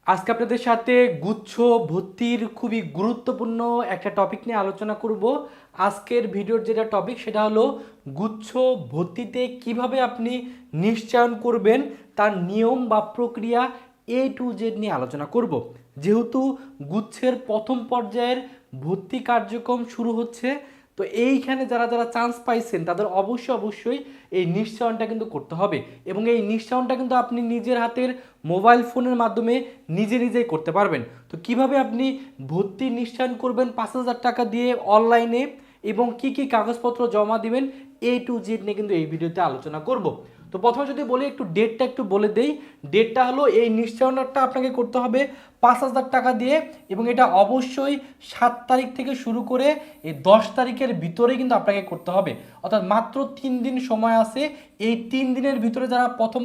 আজকে আপনাদের সাথে গুচ্ছ ভর্তির খুবই গুরুত্বপূর্ণ একটা টপিক নিয়ে আলোচনা করব। আজকের ভিডিওর যেটা টপিক সেটা হলো গুচ্ছ ভর্তিতে কিভাবে আপনি নিশ্চয়ন করবেন তার নিয়ম বা প্রক্রিয়া A to Z নিয়ে আলোচনা করব। যেহেতু গুচ্ছের প্রথম পর্যায়ের ভর্তি কার্যক্রম শুরু হচ্ছে, তো এইখানে যারা যারা চান্স পাইছেন তাদের অবশ্যই এই নিশ্চয়নটা কিন্তু করতে হবে এবং এই নিশ্চয়নটা কিন্তু আপনি নিজের হাতের মোবাইল ফোনের মাধ্যমে নিজেই করতে পারবেন। তো কিভাবে আপনি ভর্তি নিশ্চয়ন করবেন 5,000 টাকা দিয়ে অনলাইনে এবং কি কি কাগজপত্র জমা দিবেন A to Z নিয়ে কিন্তু এই ভিডিওতে আলোচনা করব। তো প্রথমে যদি বলি একটু ডেটটা একটু বলে দেই। ডেটটা হলো এই নিশ্চয়নটা আপনাকে করতে হবে 5,000 টাকা দিয়ে এবং এটা অবশ্যই 7 তারিখ থেকে শুরু করে এই 10 তারিখের ভিতরে কিন্তু আপনাকে করতে হবে, অর্থাৎ মাত্র 3 দিন সময় আছে। এই 3 দিনের ভিতরে যারা প্রথম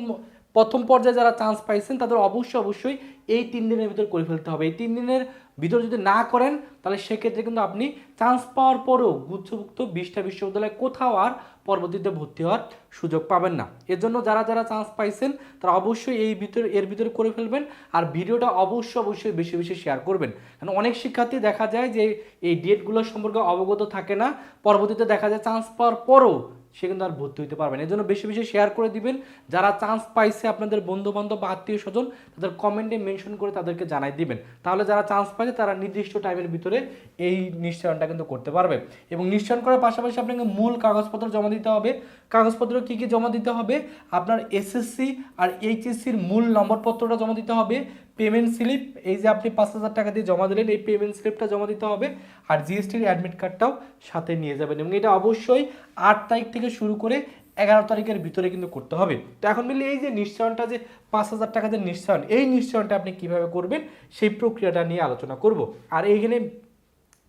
প্রথম পর্যায়ে যারা চান্স পাইছেন তাদের অবশ্যই এই 3 দিনের ভিতর করে ফেলতে হবে। এই 3 দিনের ভিতর যদি না করেন তাহলে সেক্ষেত্রে কিন্তু আপনি চান্স পাওয়ার পরেও গুচ্ছভুক্ত 20টা বিশ্ববিদ্যালয়ে কোথাও আর পরবর্তীতে ভর্তি হওয়ার সুযোগ পাবেন না। এর জন্য যারা যারা চান্স পাইছেন তারা অবশ্যই এর ভিতরে করে ফেলবেন। আর ভিডিওটা অবশ্যই বেশি বেশি শেয়ার করবেন, কারণ অনেক শিক্ষার্থী দেখা যায় যে এই ডেটগুলো সম্পর্কে অবগত থাকে না, পরবর্তীতে দেখা যায় চান্স পাওয়ার পরও সে কিন্তু আর ভর্তি হতে পারবে না। এই জন্য বেশি বেশি শেয়ার করে দিবেন। যারা চান্স পাইছে আপনাদের বন্ধু বান্ধব বা আত্মীয় স্বজন তাদের কমেন্টে মেনশন করে তাদেরকে জানাই দিবেন, তাহলে যারা চান্স পাইছে তারা নির্দিষ্ট টাইমের ভিতরে এই নিশ্চয়নটা কিন্তু করতে পারবে। এবং নিশ্চয়ন করার পাশাপাশি আপনাকে মূল কাগজপত্র জমা দিতে হবে। কাগজপত্র কি কি জমা দিতে হবে? আপনার এসএসসি আর এইচএসসির মূল নম্বরপত্রটা জমা দিতে হবে, পেমেন্ট স্লিপ, এই যে আপনি 5,000 টাকা দিয়ে জমা দিলেন এই পেমেন্ট স্লিপটা জমা দিতে হবে, আর জিএসটির অ্যাডমিট কার্ডটাও সাথে নিয়ে যাবেন। এবং এটা অবশ্যই 8 তারিখ থেকে শুরু করে 11 তারিখের ভিতরে কিন্তু করতে হবে। তো এখন মিলে এই যে নিশ্চয়নটা, যে 5,000 টাকা যে নিশ্চয়ন, এই নিশ্চয়নটা আপনি কিভাবে করবেন সেই প্রক্রিয়াটা নিয়ে আলোচনা করব। আর এইখানে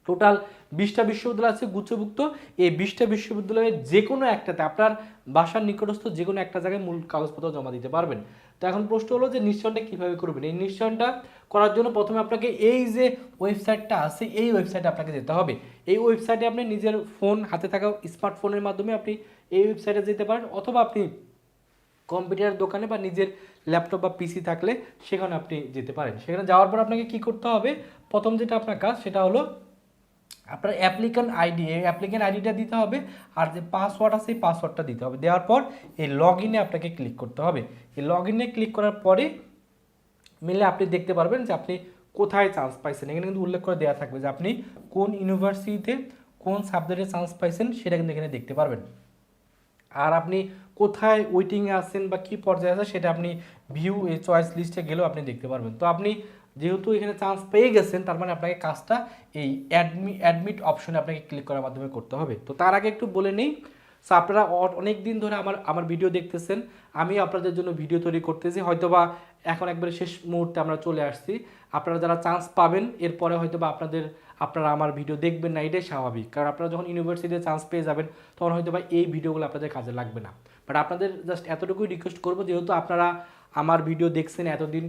টোটাল 20টা বিশ্ববিদ্যালয় আছে গুচ্ছভুক্ত। এই 20টা বিশ্ববিদ্যালয়ের যে কোনো একটাতে আপনার বাসার নিকটস্থ যে কোনো একটা জায়গায় মূল কাগজপত্র জমা দিতে পারবেন। তো এখন প্রশ্ন হলো যে নিশ্চয়নটা কীভাবে করবেন। এই নিশ্চয়নটা করার জন্য প্রথমে আপনাকে এই যে ওয়েবসাইটটা আছে এই ওয়েবসাইটে আপনাকে যেতে হবে। এই ওয়েবসাইটে আপনি নিজের ফোন হাতে থাকা স্মার্টফোনের মাধ্যমে আপনি এই ওয়েবসাইটে যেতে পারেন, অথবা আপনি কম্পিউটার দোকানে বা নিজের ল্যাপটপ বা পিসি থাকলে সেখানে আপনি যেতে পারেন। সেখানে যাওয়ার পর আপনাকে কি করতে হবে? প্রথম যেটা আপনার কাজ সেটা হলো আপনার অ্যাপ্লিক্যান্ট আইডি, এই অ্যাপ্লিক্যান্ট আইডিটা দিতে হবে, আর যে পাসওয়ার্ড আছে এই পাসওয়ার্ডটা দিতে হবে। দেওয়ার পর এই লগ ইনে আপনাকে ক্লিক করতে হবে। এই লগ ইনে ক্লিক করার পরে মিলে আপনি দেখতে পারবেন যে আপনি কোথায় চান্স পাইছেন। এখানে কিন্তু উল্লেখ করে দেওয়া থাকবে যে আপনি কোন ইউনিভার্সিটিতে কোন সাবজেক্টে চান্স পাইছেন সেটা কিন্তু এখানে দেখতে পারবেন। আর আপনি কোথায় ওয়েটিংয়ে আছেন বা কী পর্যায়ে আছে সেটা আপনি ভিউ এই চয়েস লিস্টে গেলেও আপনি দেখতে পারবেন। তো আপনি যেহেতু এখানে চান্স পেয়ে গেছেন তার মানে আপনাকে কাজটা এই অ্যাডমিট অপশনে আপনাকে ক্লিক করার মাধ্যমে করতে হবে। তো তার আগে একটু বলে নেই, সো আপনারা অনেক দিন ধরে আমার ভিডিও দেখতেছেন, আমি আপনাদের জন্য ভিডিও তৈরি করতেছি, হয়তোবা এখন একবারে শেষ মুহূর্তে আমরা চলে আসছি। আপনারা যারা চান্স পাবেন এরপরে হয়তোবা আপনারা আমার ভিডিও দেখবেন না, এটাই স্বাভাবিক, কারণ আপনারা যখন ইউনিভার্সিটিতে চান্স পেয়ে যাবেন তখন হয়তোবা এই ভিডিওগুলো আপনাদের কাজে লাগবে না। বাট আপনাদের জাস্ট এতটুকুই রিকোয়েস্ট করবো, যেহেতু আপনারা আমার ভিডিও দেখছেন এতদিন,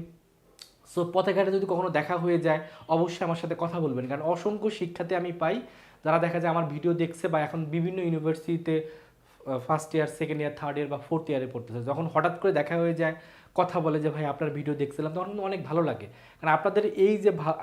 সো পথে ঘাটে যদি কখনো দেখা হয়ে যায় অবশ্যই আমার সাথে কথা বলবেন, কারণ অসংখ্য শিক্ষার্থী আমি পাই যারা দেখা যায় আমার ভিডিও দেখছে বা এখন বিভিন্ন ইউনিভার্সিটিতে first year, second year, third year বা ফোর্থ ইয়ারে পড়তেছে, যখন হঠাৎ করে দেখা হয়ে যায় কথা বলে যে ভাই আপনার ভিডিও দেখছিলাম, তখন কিন্তু অনেক ভালো লাগে। কারণ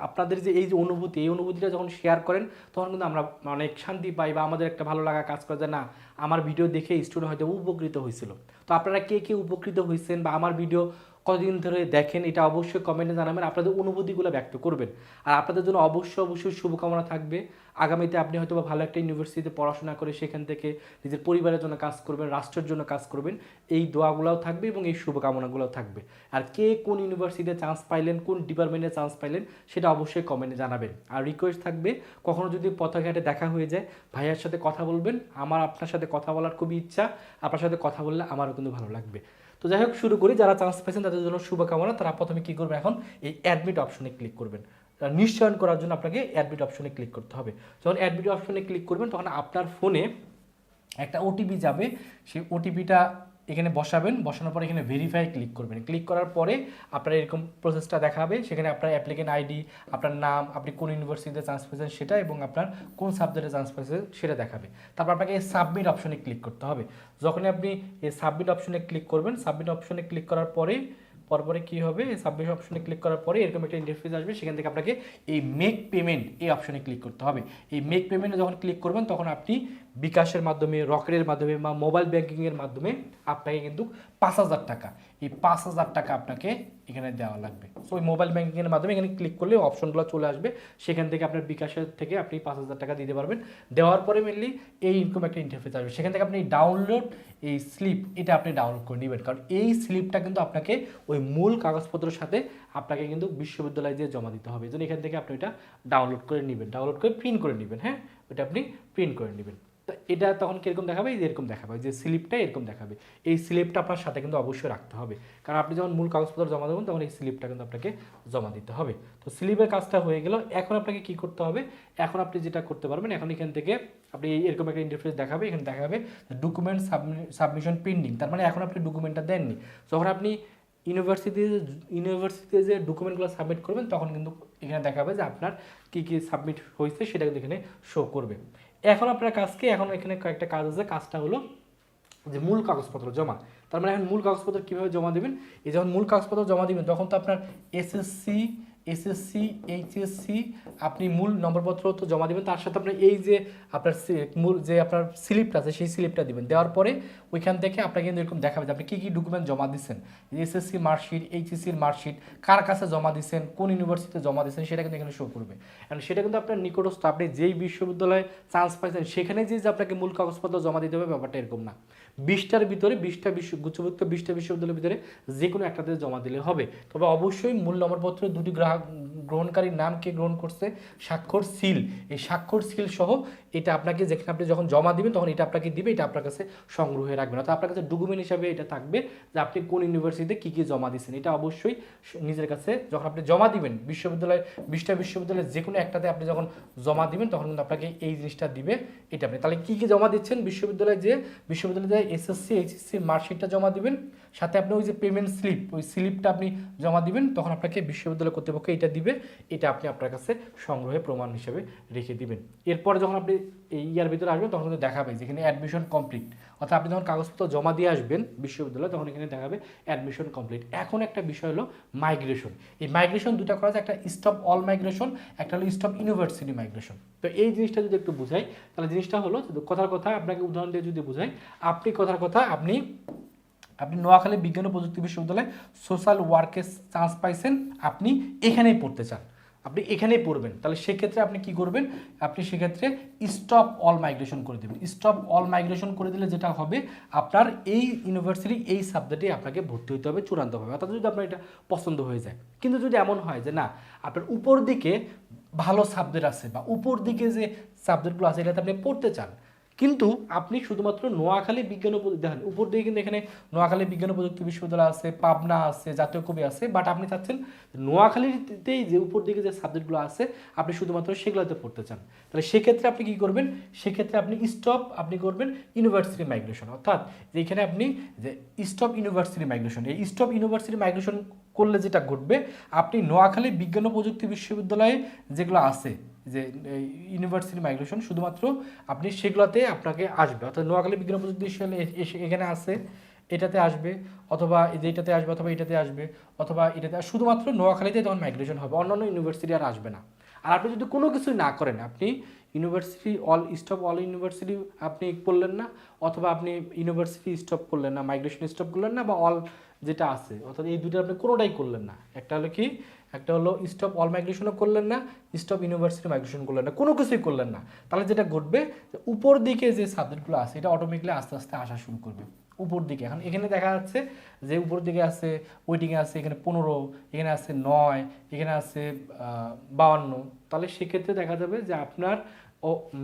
আপনাদের যে এই যে অনুভূতি, এই অনুভূতিটা যখন শেয়ার করেন তখন কিন্তু আমরা অনেক শান্তি পাই বা আমাদের একটা ভালো লাগা কাজ করে যে না, আমার ভিডিও দেখে স্টুডেন্ট হয়তো উপকৃত হয়েছিল। তো আপনারা কে কে উপকৃত হয়েছেন বা আমার ভিডিও কতদিন ধরে দেখেন এটা অবশ্যই কমেন্টে জানাবেন, আপনাদের অনুভূতিগুলো ব্যক্ত করবেন। আর আপনাদের জন্য অবশ্যই শুভকামনা থাকবে। আগামীতে আপনি হয়তো ভালো একটা ইউনিভার্সিটিতে পড়াশোনা করে সেখান থেকে নিজের পরিবারের জন্য কাজ করবেন, রাষ্ট্রের জন্য কাজ করবেন, এই দোয়াগুলোও থাকবে এবং এই শুভকামনাগুলোও থাকবে। আর কে কোন ইউনিভার্সিটিতে চান্স পাইলেন, কোন ডিপার্টমেন্টে চান্স পাইলেন সেটা অবশ্যই কমেন্টে জানাবেন। আর রিকোয়েস্ট থাকবে, কখনো যদি পথঘাটে দেখা হয়ে যায় ভাইয়ার সাথে কথা বলবেন, আমার আপনার সাথে কথা বলার খুবই ইচ্ছা, আপনার সাথে কথা বললে আমারও কিন্তু ভালো লাগবে। তো যাই হোক, শুরু করি। যারা চান্স পাইছেন তাদের জন্য শুভকামনা। তারা প্রথমে কী করবেন, এখন এই অ্যাডমিট অপশনে ক্লিক করবেন। নিশ্চয়ন করার জন্য আপনাকে অ্যাডমিট অপশনে ক্লিক করতে হবে। যখন অ্যাডমিট অপশনে ক্লিক করবেন তখন আপনার ফোনে একটা ওটিপি যাবে, সেই ওটিপিটা এখানে বসাবেন, বসানোর পরে এখানে ভেরিফাই ক্লিক করবেন। ক্লিক করার পরে আপনার এরকম প্রসেসটা দেখাবে, সেখানে আপনার অ্যাপ্লিকেন্ট আইডি, আপনার নাম, আপনি কোন ইউনিভার্সিটিতে চান্স পেয়েছেন সেটা এবং আপনার কোন সাবজেক্টে চান্স পেয়েছেন সেটা দেখাবে। তারপর আপনাকে এই সাবমিট অপশনে ক্লিক করতে হবে। যখনই আপনি এই সাবমিট অপশনে ক্লিক করবেন, সাবমিট অপশনে ক্লিক করার পরে পরপরে কি হবে, সাবমিট অপশনে ক্লিক করার পরে এরকম একটা ইন্টারফেস আসবে, সেখান থেকে আপনাকে এই মেক পেমেন্ট এই অপশনে ক্লিক করতে হবে। এই মেক পেমেন্টে যখন ক্লিক করবেন তখন আপনি বিকাশের মাধ্যমে, রকেটের মাধ্যমে বা মোবাইল ব্যাংকিংয়ের মাধ্যমে আপনাকে কিন্তু 5,000 টাকা, এই 5,000 টাকা আপনাকে এখানে দেওয়া লাগবে। সো ওই মোবাইল ব্যাংকিংয়ের মাধ্যমে এখানে ক্লিক করলে অপশনগুলো চলে আসবে, সেখান থেকে আপনার বিকাশের থেকে আপনি 5,000 টাকা দিতে পারবেন। দেওয়ার পরে মেনলি এই ইনকাম একটা ইন্টারফেস আসবে, সেখান থেকে আপনি ডাউনলোড এই স্লিপ এটা আপনি ডাউনলোড করে নেবেন, কারণ এই স্লিপটা কিন্তু আপনাকে ওই মূল কাগজপত্রের সাথে আপনাকে কিন্তু বিশ্ববিদ্যালয়ে দিয়ে জমা দিতে হবে। এই জন্য এখান থেকে আপনি এটা ডাউনলোড করে নেবেন, ডাউনলোড করে প্রিন্ট করে নেবেন। হ্যাঁ, ওটা আপনি প্রিন্ট করে নেবেন। তো এটা তখন কীরকম দেখাবে, এই যে এরকম দেখাবে, যে স্লিপটা এরকম দেখাবে। এই স্লিপটা আপনার সাথে কিন্তু অবশ্যই রাখতে হবে, কারণ আপনি যখন মূল কাগজপত্র জমা দেবেন তখন এই স্লিপটা কিন্তু আপনাকে জমা দিতে হবে। তো স্লিপের কাজটা হয়ে গেল। এখন আপনাকে কি করতে হবে, এখন আপনি যেটা করতে পারবেন, এখন এখান থেকে আপনি এরকম একটা ইন্টারফেস দেখাবে, এখানে দেখাবে ডকুমেন্ট সাবমিশন পেন্ডিং, তার মানে এখন আপনি ডকুমেন্টটা দেননি। যখন আপনি ইউনিভার্সিটিতে যে ডকুমেন্টগুলো সাবমিট করবেন তখন কিন্তু এখানে দেখাবে যে আপনার কী কী সাবমিট হয়েছে, সেটা কিন্তু এখানে শো করবে। এখন আপনার কাজকে, এখন এখানে কয়েকটা কাজ আছে, কাজটা হলো যে মূল কাগজপত্র জমা। তার মানে এখন মূল কাগজপত্র কীভাবে জমা দেবেন, এই যখন মূল কাগজপত্র জমা দেবেন তখন তো আপনার এসএসসি, এইচএসসি আপনি মূল নম্বরপত্র তো জমা দেবেন, তার সাথে আপনার এই যে আপনার মূল যে আপনার স্লিপটা আছে সেই স্লিপটা দিবেন। দেওয়ার পরে ওইখান থেকে আপনাকে কিন্তু এরকম দেখাবে যে আপনি কী কী ডকুমেন্ট জমা দিচ্ছেন, এসএসসি মার্কশিট, এইচএসসির মার্কশিট, কার কাছে জমা দিচ্ছেন, কোন ইউনিভার্সিটিতে জমা দিচ্ছেন, সেটা কিন্তু এখানে শো করবে। কারণ সেটা কিন্তু আপনার নিকটস্থ, আপনি যেই বিশ্ববিদ্যালয়ে চান্স পাইছেন সেখানে যে আপনাকে মূল কাগজপত্র জমা দিতে হবে ব্যাপারটা এরকম না। 20টার ভিতরে 20টা গুচ্ছভুক্ত 20টা বিশ্ববিদ্যালয়ের ভিতরে যে কোনো একটাতে জমা দিলে হবে। তবে অবশ্যই মূল নম্বরপত্র দুটি গ্রহণকারীর নাম কে গ্রহণ করছে, স্বাক্ষর সিল, এই স্বাক্ষর সিল সহ এটা আপনাকে যেখানে আপনি যখন জমা দিবেন তখন এটা আপনাকে দিবে, এটা আপনার কাছে সংগ্রহে রাখবেন। অর্থাৎ আপনার কাছে ডকুমেন্ট হিসাবে এটা থাকবে যে আপনি কোন ইউনিভার্সিটিতে কী কী জমা দিচ্ছেন। এটা অবশ্যই নিজের কাছে যখন আপনি জমা দিবেন বিশ্ববিদ্যালয়ে, 20টা বিশ্ববিদ্যালয়ের যে কোনো একটাতে আপনি যখন জমা দিবেন তখন কিন্তু আপনাকে এই জিনিসটা দিবে। এটা আপনি তাহলে কী কী জমা দিচ্ছেন, বিশ্ববিদ্যালয়ে এসএসসি এইচএসসির মার্কশিটটা জমা দিবেন, সাথে আপনি ওই যে পেমেন্ট স্লিপ, ওই স্লিপটা আপনি জমা দিবেন, তখন আপনাকে বিশ্ববিদ্যালয় কর্তৃপক্ষ এটা দিবে, এটা আপনি আপনার কাছে সংগ্রহে প্রমাণ হিসেবে রেখে দিবেন। এরপর যখন আপনি এই ইয়ার ভিতরে আসবেন তখন কিন্তু দেখাবে যেখানে অ্যাডমিশন কমপ্লিট, অর্থাৎ আপনি যখন কাগজপত্র জমা দিয়ে আসবেন বিশ্ববিদ্যালয়ে তখন এখানে দেখাবে অ্যাডমিশন কমপ্লিট। এখন একটা বিষয় হলো মাইগ্রেশন। এই মাইগ্রেশন দুটা করা যায়, একটা স্টপ অল মাইগ্রেশন, একটা হলো স্টপ ইউনিভার্সিটি মাইগ্রেশন। তো এই জিনিসটা যদি একটু বুঝাই তাহলে জিনিসটা হলো, কথার কথা আপনাকে উদাহরণ দিয়ে যদি বুঝাই, আপনি কথার কথা আপনি নোয়াখালী বিজ্ঞান ও প্রযুক্তি বিশ্ববিদ্যালয়ে সোশ্যাল ওয়ার্কে চান্স পাইছেন, আপনি এখানেই পড়তে চান, আপনি এখানেই পড়বেন, তাহলে সেক্ষেত্রে আপনি কি করবেন, আপনি সেক্ষেত্রে স্টপ অল মাইগ্রেশন করে দেবেন। স্টপ অল মাইগ্রেশন করে দিলে যেটা হবে, আপনার এই ইউনিভার্সিটি এই সাবজেক্টে আপনাকে ভর্তি হতে হবে চূড়ান্তভাবে, অর্থাৎ যদি আপনার এটা পছন্দ হয়ে যায়। কিন্তু যদি এমন হয় যে না, আপনার উপর দিকে ভালো সাবজেক্ট আছে বা উপর দিকে যে সাবজেক্টগুলো আছে এটাতে আপনি পড়তে চান, কিন্তু আপনি শুধুমাত্র নোয়াখালী বিজ্ঞান ও দেখেন উপর দিকে কিন্তু এখানে নোয়াখালী বিজ্ঞান ও প্রযুক্তি বিশ্ববিদ্যালয় আছে, পাবনা আছে, জাতীয় কবি আছে, বাট আপনি চাচ্ছেন নোয়াখালীতেই যে উপর দিকে যে সাবজেক্টগুলো আছে আপনি শুধুমাত্র সেগুলোতে পড়তে চান, তাহলে সেক্ষেত্রে আপনি কি করবেন, সেক্ষেত্রে আপনি আপনি করবেন ইউনিভার্সিটি মাইগ্রেশন, অর্থাৎ যেখানে আপনি যে স্টপ ইউনিভার্সিটি মাইগ্রেশন, এই স্টপ ইউনিভার্সিটি মাইগ্রেশন করলে যেটা ঘটবে, আপনি নোয়াখালী বিজ্ঞান ও প্রযুক্তি বিশ্ববিদ্যালয়ে যেগুলো আছে যে ইউনিভার্সিটি মাইগ্রেশন, শুধুমাত্র আপনি সেগুলোতে আপনাকে আসবে, অর্থাৎ নোয়াখালী বিজ্ঞান প্রযুক্তি বিশ্ববিদ্যালয় এখানে আছে এটাতে আসবে, অথবা এটাতে আসবে, অথবা এটাতে আসবে, অথবা এটাতে, শুধুমাত্র নোয়াখালীতে তখন মাইগ্রেশন হবে, অন্যান্য ইউনিভার্সিটি আর আসবে না। আর আপনি যদি কোনো কিছুই না করেন, আপনি ইউনিভার্সিটি স্টপ অল ইউনিভার্সিটি আপনি করলেন না, অথবা আপনি ইউনিভার্সিটি স্টপ করলেন না, মাইগ্রেশন স্টপ করলেন না, বা অল যেটা আছে, অর্থাৎ এই দুটো আপনি কোনোটাই করলেন না, একটা হলো কি, একটা হলো স্টপ অল মাইগ্রেশনও করলেন না, স্টপ ইউনিভার্সিটি মাইগ্রেশন করলেন না, কোনো কিছুই করলেন না, তাহলে যেটা ঘটবে উপর দিকে যে সাবজেক্টগুলো আছে এটা অটোমেটিক্যালি আস্তে আস্তে আসা শুরু করবে উপর দিকে। এখন এখানে দেখা যাচ্ছে যে উপর দিকে আছে, ওয়েটিংয়ে আছে এখানে 15, এখানে আছে 9, এখানে আছে 52, তাহলে সেক্ষেত্রে দেখা যাবে যে আপনার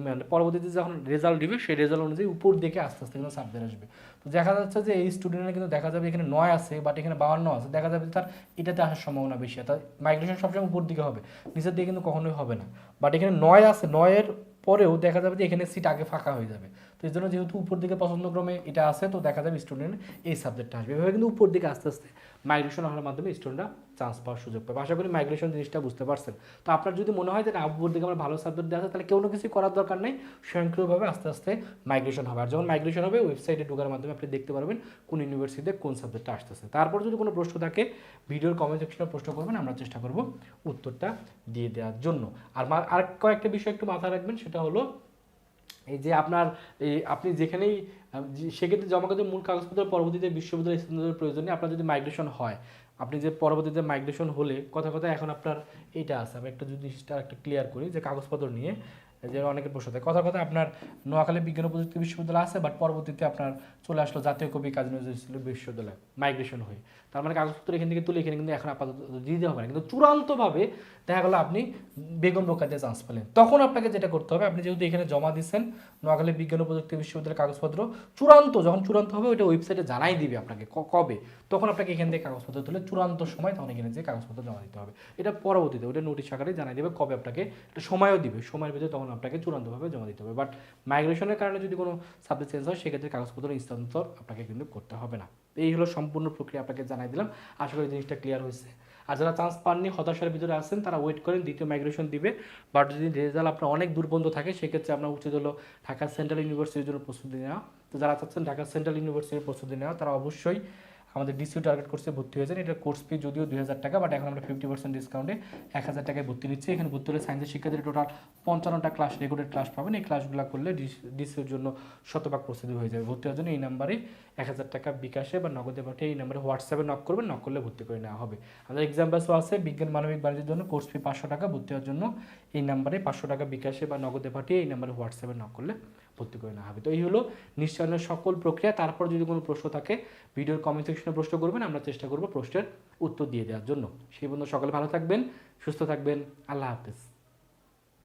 মানে পরবর্তীতে যখন রেজাল্ট দিবে সেই রেজাল্ট অনুযায়ী উপর দিকে আস্তে আস্তে কিন্তু সাবজেক্ট আসবে। তো দেখা যাচ্ছে যে এই স্টুডেন্টের কিন্তু দেখা যাবে এখানে 9 আছে, বাট এখানে 52 আছে, দেখা যাবে তার এটাতে আসার সম্ভাবনা বেশি, অর্থাৎ মাইগ্রেশন সবসময় উপর দিকে হবে, নিচের দিকে কিন্তু কখনোই হবে না। বাট এখানে 9 আছে, 9-এর পরেও দেখা যাবে যে এখানে সিট আগে ফাঁকা হয়ে যাবে, তো এই জন্য যেহেতু উপর দিকে পছন্দক্রমে এটা আছে, তো দেখা যাবে স্টুডেন্ট এই সাবজেক্টটা আসবে, এভাবে কিন্তু উপর দিকে আস্তে আস্তে মাইগ্রেশন হওয়ার মাধ্যমে স্টুডেন্টরা চান্স পাওয়ার সুযোগ পাবে। আশা করি মাইগ্রেশন জিনিসটা বুঝতে পারছেন। তো আপনার যদি মনে হয় যে আবুর দিকে আমার ভালো সাবজেক্ট দেওয়া আছে, তাহলে কোনো কিছু করার দরকার নেই, স্বয়ংক্রিয়ভাবে আস্তে আস্তে মাইগ্রেশন হবে। আর যখন মাইগ্রেশন হবে ওয়েবসাইটে ঢোকার মাধ্যমে আপনি দেখতে পারবেন কোন ইউনিভার্সিটিতে কোন সাবজেক্টটা আসতেছে। তারপর যদি কোনো প্রশ্ন থাকে ভিডিওর কমেন্ট সেকশনে প্রশ্ন করবেন, আমরা চেষ্টা করব উত্তরটা দিয়ে দেওয়ার জন্য। আর কয়েকটা বিষয় একটু মাথায় রাখবেন, সেটা হলো এই যে আপনার আপনি যেখানেই সেক্ষেত্রে জমা করতে মূল কাগজপত্র পরবর্তীতে বিশ্ববিদ্যালয় স্থানান্তরের প্রয়োজন নেই। আপনার যদি মাইগ্রেশন হয়, আপনি যে পরবর্তীতে মাইগ্রেশন হলে কথা এখন আপনার এইটা আছে, আমি একটা জিনিসটা একটা ক্লিয়ার করি যে কাগজপত্র নিয়ে যে অনেকের প্রশ্ন থাকে। কথা আপনার নোয়াখালী বিজ্ঞান ও প্রযুক্তি বিশ্ববিদ্যালয় আছে, বাট পরবর্তীতে আপনার চলে আসলো জাতীয় কবি কাজী নজরুল ইসলাম বিশ্ববিদ্যালয় মাইগ্রেশন হয়ে। তার মানে কাগজপত্র এখান থেকে তুলে এখানে কিন্তু এখন আপাতত দিতে হবে না, কিন্তু চূড়ান্তভাবে দেখা গেলো আপনি বেগম রোকেয়া চান্স পেলেন, তখন আপনাকে যেটা করতে হবে, আপনি যেহেতু এখানে জমা দিচ্ছেন নোয়াখালী বিজ্ঞান ও প্রযুক্তি বিশ্ববিদ্যালয়ের কাগজপত্র যখন চূড়ান্ত হবে ওইটা ওয়েবসাইটে জানাই দিবে আপনাকে কবে, তখন আপনাকে এখান থেকে কাগজপত্র তুলে চূড়ান্ত সময় তখন এখানে যে কাগজপত্র জমা দিতে হবে। এটা পরবর্তীতে ওটা নোটিশ আকারে জানাই দেবে কবে, আপনাকে একটা সময়ও দিবে, সময়ের ভিতরে তখন আপনাকে চূড়ান্তভাবে জমা দিতে হবে। বাট মাইগ্রেশনের কারণে যদি কোনো সাবজেক্ট চেঞ্জ হয় সেক্ষেত্রে কাগজপত্র স্থানান্তর আপনাকে কিন্তু করতে হবে না। এই হলো সম্পূর্ণ প্রক্রিয়া, আপনাকে জানাই দিলাম। আশা করি জিনিসটা ক্লিয়ার হয়েছে। আর যারা চান্স পাননি, হতাশার ভিতরে আছেন, তারা ওয়েট করেন, দ্বিতীয় মাইগ্রেশন দিবে। বাট যদি রেজাল্ট আপনার অনেক দূর পর্যন্ত থাকে সেক্ষেত্রে আপনার উচিত হলো ঢাকা সেন্ট্রাল ইউনিভার্সিটির জন্য প্রস্তুতি নেওয়া। তো যারা চাচ্ছেন ঢাকা সেন্ট্রাল ইউনিভার্সিটির প্রস্তুতি নেওয়া, তারা অবশ্যই আমাদের ডিসিউ টার্গেট কোর্সে ভর্তি হয়েছেন। এটা কোর্স ফি যদিও 2000 টাকা, বাট এখন আমরা 50% ডিসকাউন্টে 1000 টাকায় ভর্তি নিচ্ছি। এখানে ভর্তি হলে সায়েন্সের শিক্ষার্থীরা টোটাল 55টা ক্লাস রেকর্ডেড ক্লাস পাবেন। এই ক্লাসগুলো করলে ডিসিউর জন্য শতভাগ প্রস্তুতি হয়ে যাবে। ভর্তি হওয়ার জন্য এই নাম্বারে 1000 টাকা বিকাশে বা নগদে পাঠিয়ে এই নাম্বারে হোয়াটসঅ্যাপে নক করবেন, নক করলে ভর্তি করে নেওয়া হবে। আমাদের এক্সাম ব্যাচও আছে বিজ্ঞান মানবিক বাণিজ্যের জন্য, কোর্স ফি 500 টাকা। ভর্তি হওয়ার জন্য এই নাম্বারে 500 টাকা বিকাশে বা নগদে পাঠিয়ে এই নাম্বারে হোয়াটসঅ্যাপে নক করলে ভর্তি করে নেওয়া হবে। তো এই হলো নিশ্চয়নের সকল প্রক্রিয়া। তারপর যদি কোনো প্রশ্ন থাকে ভিডিওর কমেন্ট সেকশনে প্রশ্ন করবেন, আমরা চেষ্টা করব প্রশ্নের উত্তর দিয়ে দেওয়ার জন্য। সেই পর্যন্ত সকলে ভালো থাকবেন, সুস্থ থাকবেন। আল্লাহ হাফেজ।